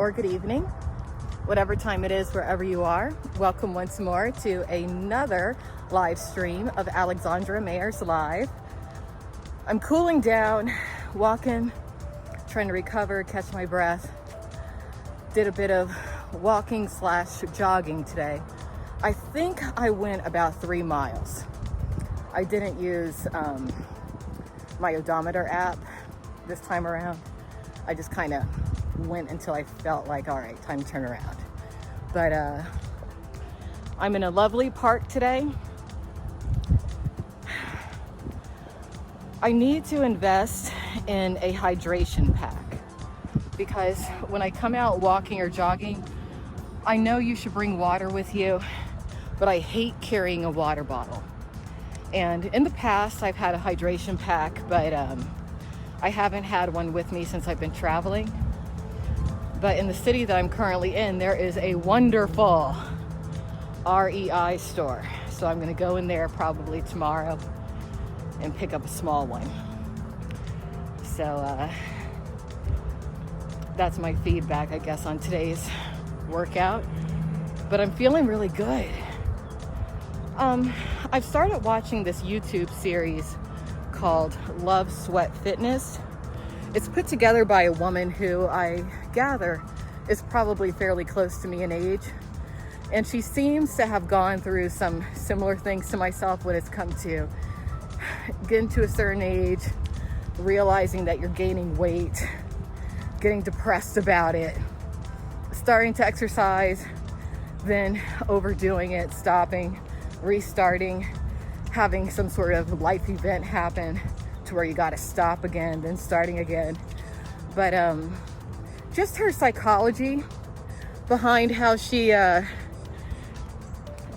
or good evening, whatever time it is, wherever you are. Welcome once more to another live stream of Alexandra Mayer's Live. I'm cooling down, walking, trying to recover, catch my breath. Did a bit of walking / jogging today. I think I went about 3 miles. I didn't use my odometer app this time around. I just kind of went until I felt like, all right, time to turn around. But I'm in a lovely park today. I need to invest in a hydration pack because when I come out walking or jogging, I know you should bring water with you, but I hate carrying a water bottle. And in the past, I've had a hydration pack, but I haven't had one with me since I've been traveling. But in the city that I'm currently in, there is a wonderful REI store. So I'm gonna go in there probably tomorrow and pick up a small one. So that's my feedback, I guess, on today's workout. But I'm feeling really good. I've started watching this YouTube series called Love, Sweat, Fitness. It's put together by a woman who I gather is probably fairly close to me in age. And she seems to have gone through some similar things to myself when it's come to getting to a certain age, realizing that you're gaining weight, getting depressed about it, starting to exercise, then overdoing it, stopping, restarting, having some sort of life event happen to where you got to stop again, then starting again. But just her psychology behind how she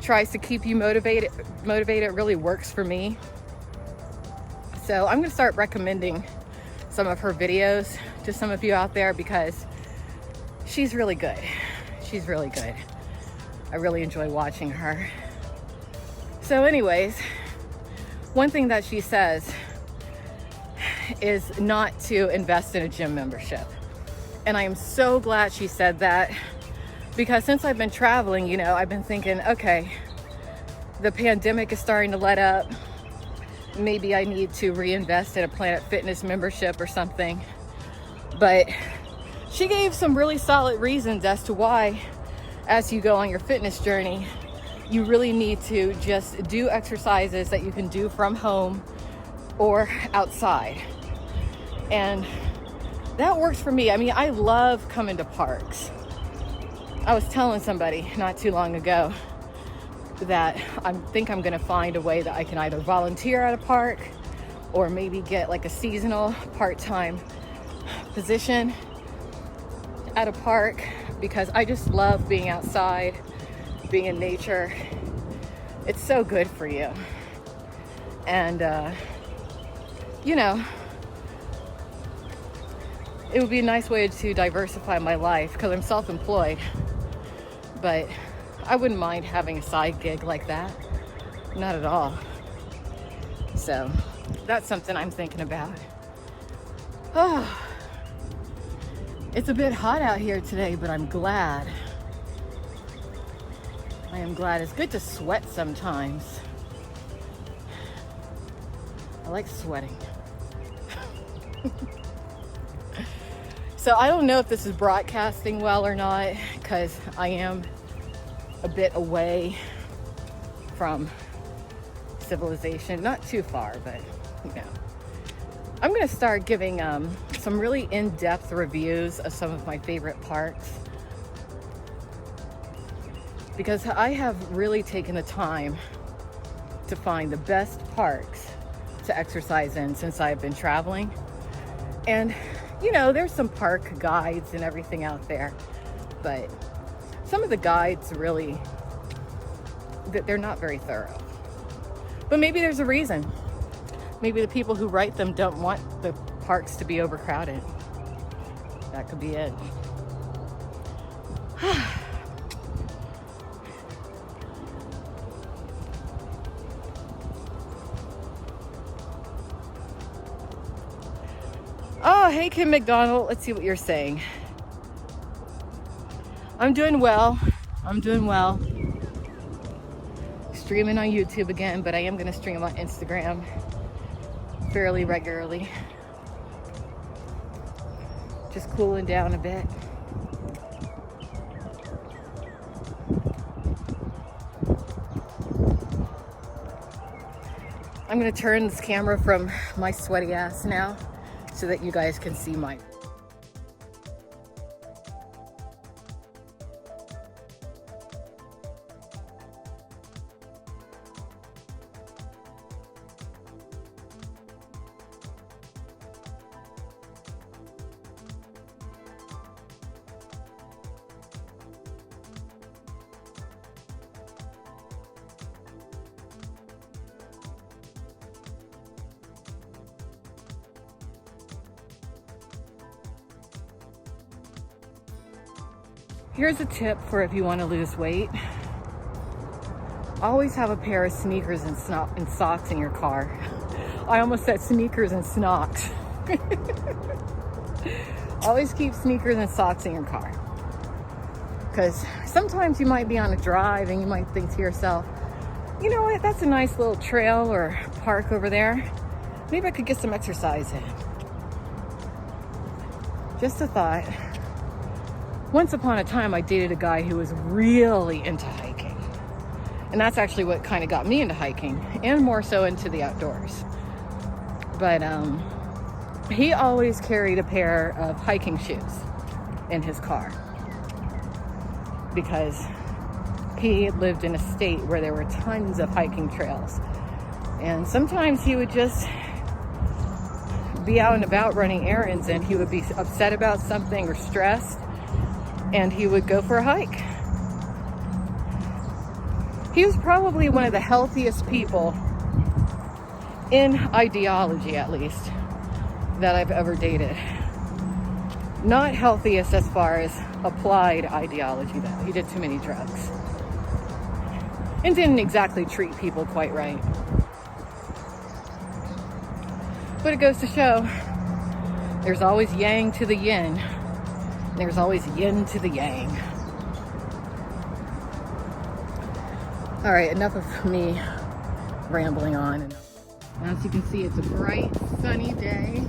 tries to keep you motivated really works for me. So I'm going to start recommending some of her videos to some of you out there because she's really good. She's really good. I really enjoy watching her. So anyways, one thing that she says is not to invest in a gym membership. And I am so glad she said that because since I've been traveling, you know, I've been thinking, okay, the pandemic is starting to let up. Maybe I need to reinvest in a Planet Fitness membership or something. But she gave some really solid reasons as to why, as you go on your fitness journey, you really need to just do exercises that you can do from home or outside. And that works for me. I mean, I love coming to parks. I was telling somebody not too long ago that I think I'm gonna find a way that I can either volunteer at a park or maybe get like a seasonal part-time position at a park because I just love being outside, being in nature. It's so good for you. And you know, it would be a nice way to diversify my life because I'm self-employed, but I wouldn't mind having a side gig like that. Not at all. So that's something I'm thinking about. Oh, it's a bit hot out here today, but I'm glad. I am glad. It's good to sweat sometimes. I like sweating. So I don't know if this is broadcasting well or not because I am a bit away from civilization. Not too far, but you know. I'm going to start giving some really in-depth reviews of some of my favorite parks because I have really taken the time to find the best parks to exercise in since I've been traveling. And you know, there's some park guides and everything out there, but some of the guides really, they're not very thorough. But maybe there's a reason. Maybe the people who write them don't want the parks to be overcrowded. That could be it. Oh, hey, Kim McDonald. Let's see what you're saying. I'm doing well. I'm doing well. Streaming on YouTube again, but I am gonna stream on Instagram fairly regularly. Just cooling down a bit. I'm gonna turn this camera from my sweaty ass now so that you guys can see my. Here's a tip for if you want to lose weight. Always have a pair of sneakers and socks in your car. I almost said sneakers and snocks. Always keep sneakers and socks in your car. Because sometimes you might be on a drive and you might think to yourself, you know what, that's a nice little trail or park over there. Maybe I could get some exercise in. Just a thought. Once upon a time, I dated a guy who was really into hiking. And that's actually what kind of got me into hiking, and more so into the outdoors. But he always carried a pair of hiking shoes in his car because he lived in a state where there were tons of hiking trails. And sometimes he would just be out and about running errands, and he would be upset about something or stressed, and he would go for a hike. He was probably one of the healthiest people, in ideology at least, that I've ever dated. Not healthiest as far as applied ideology though. He did too many drugs. And didn't exactly treat people quite right. But it goes to show, there's always yang to the yin. There's always yin to the yang. All right, enough of me rambling on. As you can see, it's a bright, sunny day.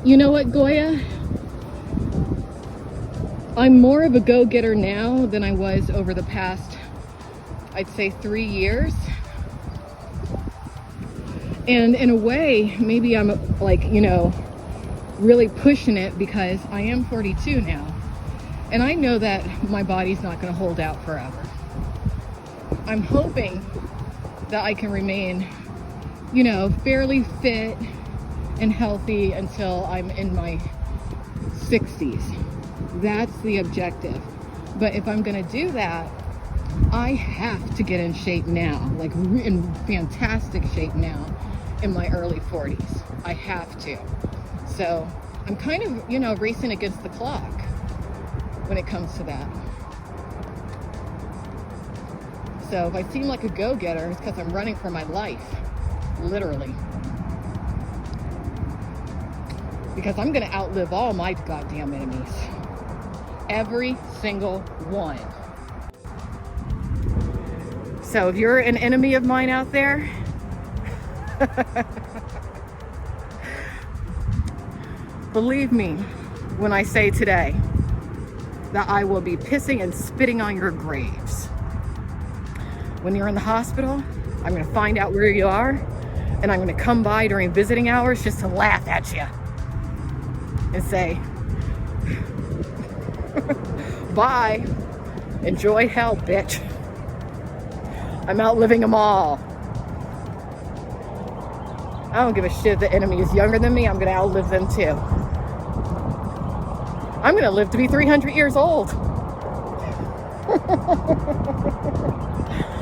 You know what, Goya? I'm more of a go-getter now than I was over the past, I'd say 3 years. And in a way, maybe I'm like, you know, really pushing it because I am 42 now. And I know that my body's not going to hold out forever. I'm hoping that I can remain, you know, fairly fit and healthy until I'm in my 60s. That's the objective. But if I'm gonna do that, I have to get in shape now, like in fantastic shape now in my early 40s. I have to. So I'm kind of, you know, racing against the clock when it comes to that. So if I seem like a go-getter, it's because I'm running for my life, literally. Because I'm gonna outlive all my goddamn enemies. Every single one. So if you're an enemy of mine out there, believe me when I say today that I will be pissing and spitting on your graves. When you're in the hospital, I'm gonna find out where you are, and I'm gonna come by during visiting hours just to laugh at you and say, bye, enjoy hell, bitch. I'm outliving them all. I don't give a shit if the enemy is younger than me. I'm gonna outlive them too. I'm gonna live to be 300 years old.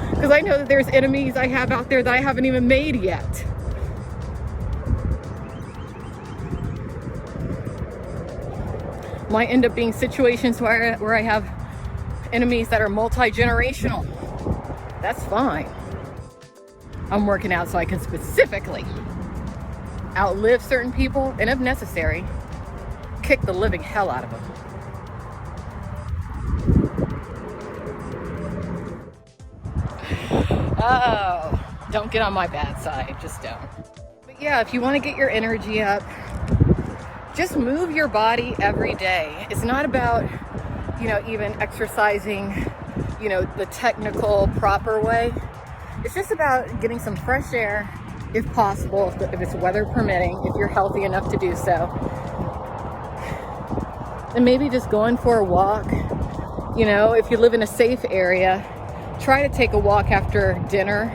Because I know that there's enemies I have out there that I haven't even made yet. Might end up being situations where I have enemies that are multi-generational. That's fine. I'm working out so I can specifically outlive certain people, and if necessary, kick the living hell out of them. Oh, don't get on my bad side, just don't. But yeah, if you want to get your energy up, just move your body every day. It's not about, even exercising, the technical, proper way. It's just about getting some fresh air, if possible, if it's weather permitting, if you're healthy enough to do so. And maybe just going for a walk. If you live in a safe area, try to take a walk after dinner.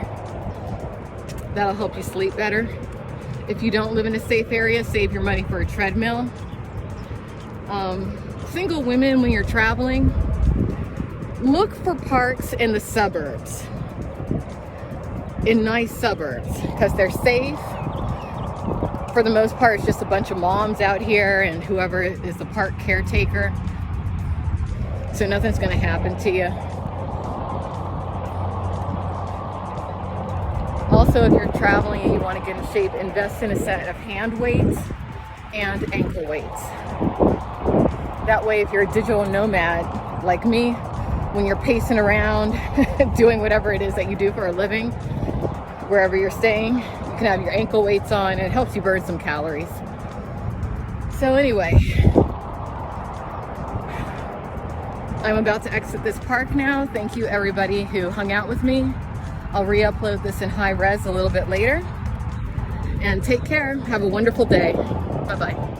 That'll help you sleep better. If you don't live in a safe area, save your money for a treadmill. Single women, when you're traveling, look for parks in the suburbs, in nice suburbs, because they're safe. For the most part, it's just a bunch of moms out here and whoever is the park caretaker. So nothing's going to happen to you. Also, if you're traveling and you want to get in shape, invest in a set of hand weights and ankle weights. That way, if you're a digital nomad like me, when you're pacing around, doing whatever it is that you do for a living, wherever you're staying, you can have your ankle weights on, and it helps you burn some calories. So anyway, I'm about to exit this park now. Thank you everybody who hung out with me. I'll re-upload this in high res a little bit later. And take care. Have a wonderful day. Bye-bye.